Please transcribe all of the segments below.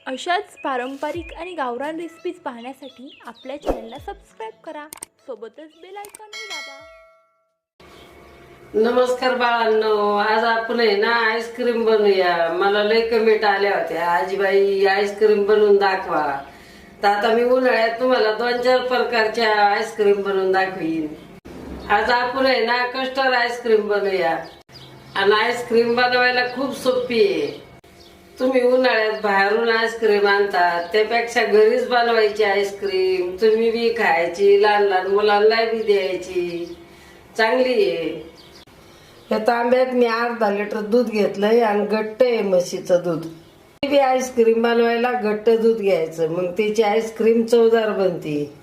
अशाच पारंपरिक आणि गावरान रेसिपीज पाहण्यासाठी आपल्या चॅनलला सबस्क्राईब करा, सोबतच बेल आयकॉनही दाबा. नमस्कार बाळांनो, आज आपण आहे ना आईस्क्रीम बनवूया. मला लय कमेंट आल्या होत्या, आजीबाई आईस्क्रीम बनवून दाखवा. तर आता मी उन्हाळ्यात तुम्हाला 2-4 प्रकारच्या आईस्क्रीम बनवून दाखवीन. आज आपण आहे ना कस्टर्ड आईस्क्रीम बनवूया. आणि आईस्क्रीम बनवायला खूप सोपी आहे. तुम्ही उन्हाळ्यात बाहेरून आईस्क्रीम आणतात त्यापेक्षा घरीच बनवायची आईस्क्रीम. तुम्ही बी खायची, लहान लहान मुलांना बी द्यायची, चांगली आहे. या तांब्यात मी अर्धा लिटर दूध घेतलंय आणि घट्ट आहे म्हशीचं दूध. बी आईस्क्रीम बनवायला घट्ट दूध घ्यायचं, मग त्याची आईस्क्रीम चवदार बनते.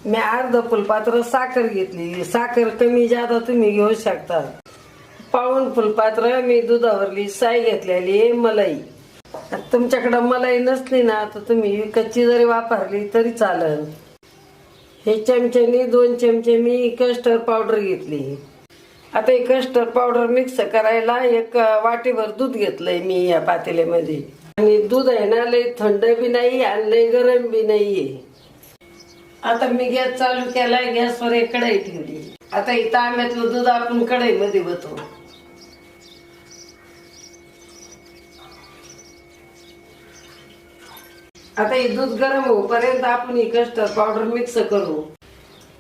मी अर्धा फुलपात्र साखर घेतली. साखर कमी जादा तुम्ही घेऊ शकता. पाऊण फुलपात्र मी दुधावरली साय घेतलेली आहे मलाई. तुमच्याकडे मलाई नसली ना तर तुम्ही कच्ची जरी वापरली तरी चालेल. हे चमच्यानी 2 चमचे मी कस्टर्ड पावडर घेतली. आता हे कस्टर्ड पावडर मिक्स करायला 1 वाटीभर दूध घेतलंय मी या पातेल्यामध्ये. आणि दूध आहे ना लय थंड बी नाही आणि लय गरम बी नाहीये. आता मी गॅस चालू केलाय, गॅसवर एक कढई ठेवली. आता हे तांब्यातलं दूध आपण कढईमध्ये वतो. आता हे दूध गरम होईपर्यंत आपण ही कस्टर्ड पावडर मिक्स करू.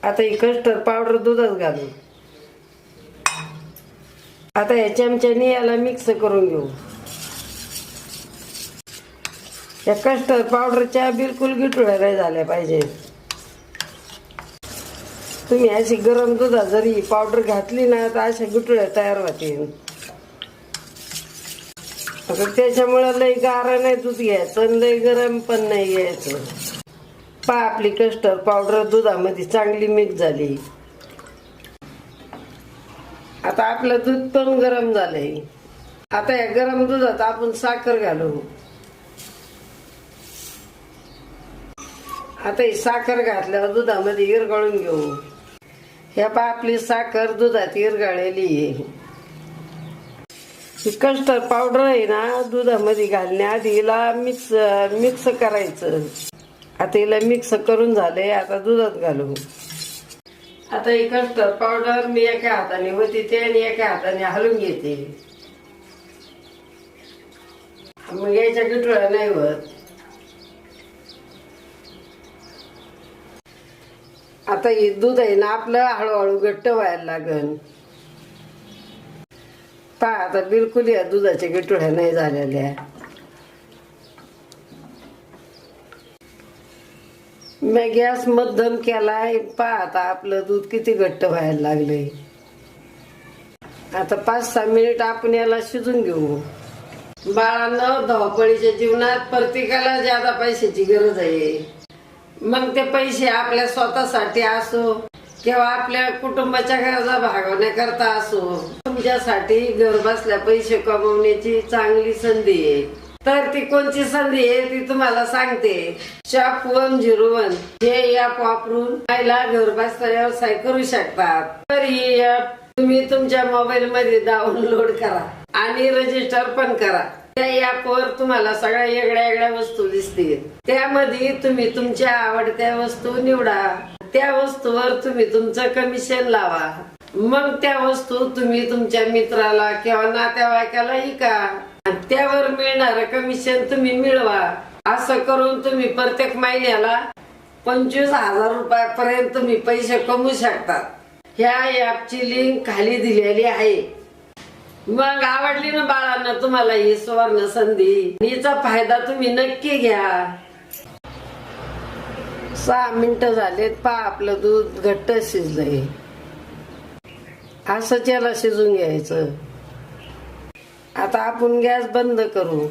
आता ही कस्टर्ड पावडर दुधात घालू. आता या चमच्याने याला मिक्स करून घेऊ. या कस्टर्ड पावडरच्या बिलकुल गिटुळ्या नाही झाल्या पाहिजे. तुम्ही अशी गरम दुधात जरी पावडर घातली ना तर अशा गिटुळ्या तयार होतील. त्याच्यामुळे लय गार नाही दूध घ्यायचं, लय गरम पण नाही घ्यायचं. पहा आपली कस्टर्ड पावडर दुधामध्ये चांगली मिक्स झाली. आता आपलं दूध पण गरम झालंय. आता या गरम दुधात आपण साखर घालू. आता ही साखर घातल्यावर दुधामध्ये विरघळून घेऊ. ह्या पहा आपली साखर दुधात विरघळलेली आहे. ही कस्टर्ड पावडर आहे ना दुधामध्ये घालण्याआधी हिला मिक्स करायचं. आता हिला मिक्स करून झालंय. आता दुधात घालू. आता ही कस्टर्ड पावडर मी एका हाताने होती ते आणि एका हाताने हलवून घेते. मग याच्या गिटुळ्या नाही होत. आता हे दूध आहे ना आपलं हळूहळू घट्ट व्हायला लागल. पहा आता बिलकुल या दुधाच्या गिटुळ्या नाही झालेल्या. मी गॅस मध्यम केलाय. पहा आता आपलं दूध किती घट्ट व्हायला लागलंय. आता 5-6 मिनिट आपण याला शिजून घेऊ. बाळांनो, धावपळीच्या जीवनात प्रत्येकाला ज्यादा पैशाची गरज आहे. मग ते पैसे आपल्या स्वतःसाठी असो किंवा आपल्या कुटुंबाच्या गरजा भागवण्याकरता असो, तुमच्यासाठी घर बसल्या पैसे कमवण्याची चांगली संधी आहे. तर ती कोणती संधी आहे ती तुम्हाला सांगते. शॉप 101 हे ऍप वापरून महिला घर बसल्या व्यवसाय करू शकतात. तर ही ऍप तुम्ही तुमच्या मोबाईल मध्ये डाउनलोड करा आणि रजिस्टर पण करा. त्या ऍपवर तुम्हाला सगळ्या वेगळ्या वेगळ्या वस्तू दिसतील. त्यामध्ये तुम्ही तुमच्या आवडत्या वस्तू निवडा. त्या वस्तूवर तुम्ही तुमचं कमिशन लावा. मग त्या वस्तू तुम्ही तुमच्या मित्राला किंवा नातेवाईकाला विका. त्यावर मिळणारं कमिशन तुम्ही मिळवा. असं करून तुम्ही प्रत्येक महिन्याला 25,000 रुपयापर्यंत तुम्ही पैसे कमवू शकता. ह्या ऍपची लिंक खाली दिलेली आहे. मग आवडली ना बाळांना तुम्हाला ही सुवर्ण संधी, हिचा फायदा तुम्ही नक्की घ्या. 6 मिनिटं झालेत. पहा आपलं दूध घट्ट शिजलंय. असंच याला शिजून घ्यायचं. आता आपण गॅस बंद करू.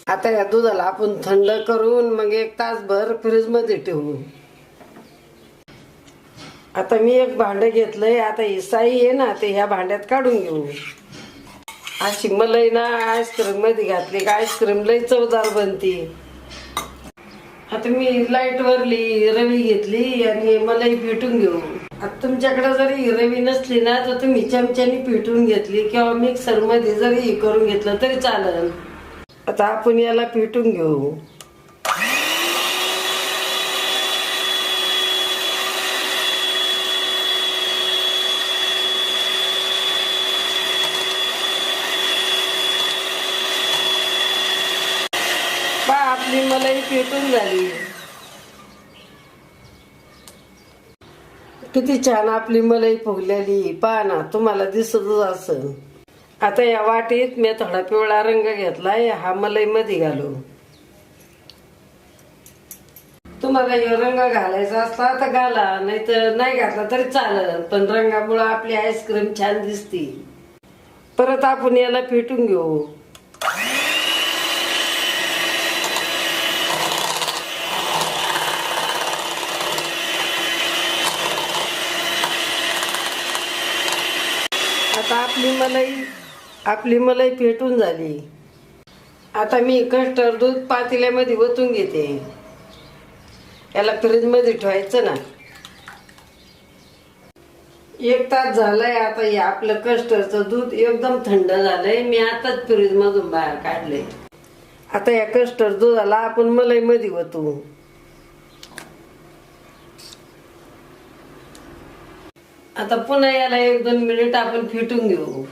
आता या दुधाला आपण थंड करून मग 1 तासभर फ्रीज मध्ये ठेवू. आता मी एक भांड घेतलंय. आता ही साई आहे ना ते ह्या भांड्यात काढून घेऊ. अशी मलाई ना आईस्क्रीम मध्ये घातली का आईस्क्रीम लय चवदार बनती. आता मी लाईट वरली रवी घेतली आणि मलाई पिटून घेऊ. आता तुमच्याकडे जरी रवी नसली ना तर तुम्ही चमच्याने पिटून घेतली किंवा मिक्सर मध्ये जरी करून घेतलं तरी चालेल. आता आपण याला फेटून घेऊ. पहा आपली मलाई फेटून झाली. किती छान आपली मलाई फुगलेली. पहा ना, तुम्हाला दिसतच असेल. आता या वाटीत मी थोडा पिवळा रंग घेतलाय, हा मलाई मध्ये घालू. तुम्हाला हे रंग घालायचा असता तर घाला, नाहीतर नाही घातला तरी चालेल, पण रंगामुळे आपली आईस्क्रीम छान दिसती. परत आपण याला फेटून घेऊ. आता आपली मलाई फेटून झाली. आता मी कस्टर्ड दूध पातेल्यामध्ये ओतून घेते. याला फ्रीज मध्ये ठेवायचं ना. 1 तास झालाय. आता हे आपलं कस्टर्डचं दूध एकदम थंड झालंय. मी आताच फ्रीज मधून बाहेर काढले. आता या कस्टर्ड दुधाला आपण मलाई मध्ये ओतू. आता पुन्हा याला 1-2 मिनिट आपण फेटून घेऊ.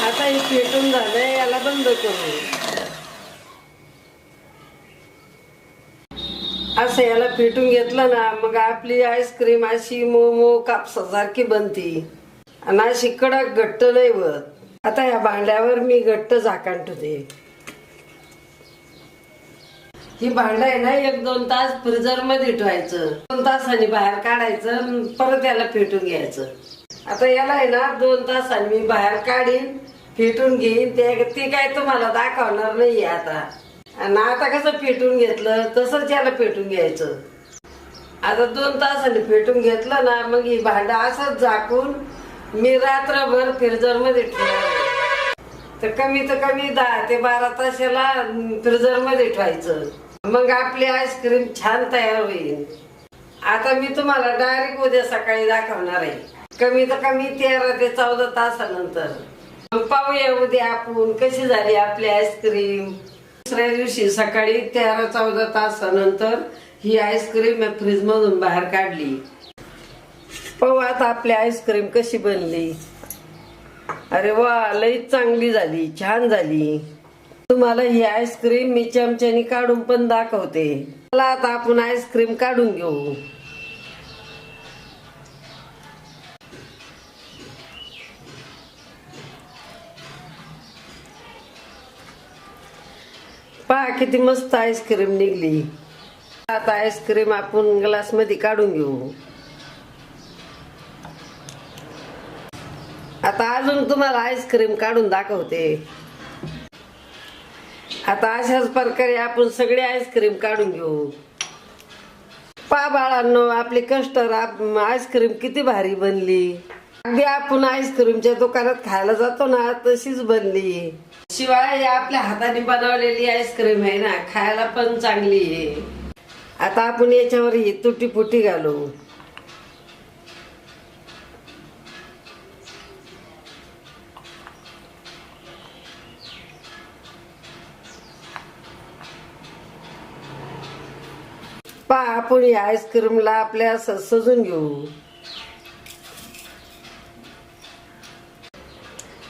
आता हे फेटून झालंय, याला बंद करू. असं याला फेटून घेतलं ना, मग आपली आईस्क्रीम अशी मोमो कापसासारखी बनती आणि अशी कडक घट्ट नाही होत. आता या भांड्यावर मी घट्ट झाकण ठेवते. ही भांड आहे ना, 1-2 तास फ्रीजर मध्ये ठेवायचं. 2 तासांनी बाहेर काढायचं, परत याला फेटून घ्यायचं. आता याला आहे ना 2 तासांनी मी बाहेर काढीन, फेटून घेईन. ते काय तुम्हाला दाखवणार नाहीये आता. आणि आता कसं फेटून घेतलं तसंच याला फेटून घ्यायचं. आता 2 तासांनी फेटून घेतलं ना, मग ही भांडं असंच झाकून मी रात्रभर फ्रीजर मध्ये ठेवणार. तर कमी 10 ते 12 तास याला फ्रीजर मध्ये ठेवायचं. मग आपली आईस्क्रीम छान तयार होईल. आता मी तुम्हाला डायरेक्ट उद्या सकाळी दाखवणार आहे. कमी 13 ते 14 तासानंतर. मग पाहूया उद्या आपण कशी झाली आपली आईस्क्रीम. दुसऱ्या दिवशी सकाळी 13-14 तासानंतर ही आईस्क्रीम मी फ्रीज मधून बाहेर काढली. पाहू आता आपली आईस्क्रीम कशी बनली. अरे वा, लई चांगली झाली, छान झाली. तुम्हाला ही आईस्क्रीम मी चमच्याने काढून पण दाखवते. चला आता आपण आईस्क्रीम काढून घेऊ. पहा किती मस्त आईस्क्रीम निघली. आता आईस्क्रीम आपण ग्लास मध्ये काढून घेऊ. आता अजून तुम्हाला आईस्क्रीम काढून दाखवते. आता अशाच प्रकारे आपण सगळे आईस्क्रीम काढून घेऊ. पहा बाळांनो, आपली कस्टर्ड आईस्क्रीम किती भारी बनली. अगदी आपण आईस्क्रीमच्या दुकानात खायला जातो ना, तशीच बनली. शिवाय ही आपल्या हाताने बनवलेली आईस्क्रीम आहे ना, खायला पण चांगली आहे. आता आपण याच्यावर ही तुटी फुटी घालू. पहा आपण या आईस्क्रीमला आपल्या सजून घेऊ.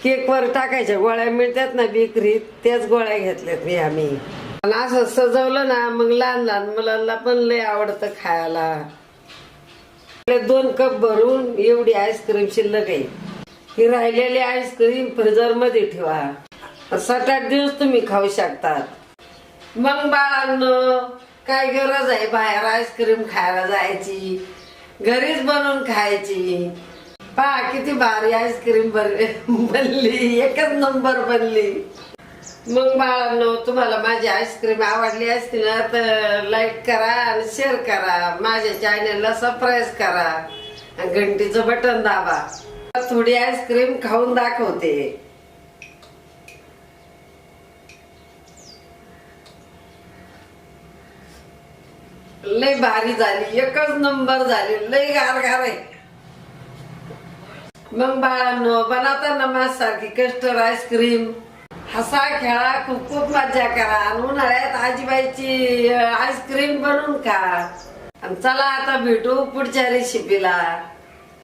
केक वर टाकायच्या गोळ्या मिळतात ना बेकरीत, त्याच गोळ्या घेतल्यात मी आम्ही. आणि असं सजवलं ना, मग लहान मुलांना पण लय आवडतं खायला. 2 कप भरून एवढी आईस्क्रीम शिल्लक आहे. ही राहिलेली आईस्क्रीम फ्रीजर मध्ये ठेवा. 7-8 दिवस तुम्ही खाऊ शकतात. मग बाळांनो, काय गरज आहे बाहेर आईस्क्रीम खायला जायची, घरीच बनवून खायची. पहा किती भारी आईस्क्रीम बनली, एकच नंबर बनली. मग बाळांनो, तुम्हाला माझी आईस्क्रीम आवडली असती ना, तर लाईक करा आणि शेअर करा. माझ्या चॅनलला सबस्क्राईब करा आणि घंटीचं बटन दाबा. थोडी आईस्क्रीम खाऊन दाखवते. लय भारी झाली, एकच नंबर झाली, लय गारगार आहे. मग बाळांनो, बनवताना माझ्यासारखी कस्टर्ड आईस्क्रीम हसा खेळा, खूप खूप मजा करा. आणि उन्हाळ्यात आजीबाईची आईस्क्रीम बनवून खा. आणि चला आता भेटू पुढच्या रेसिपीला.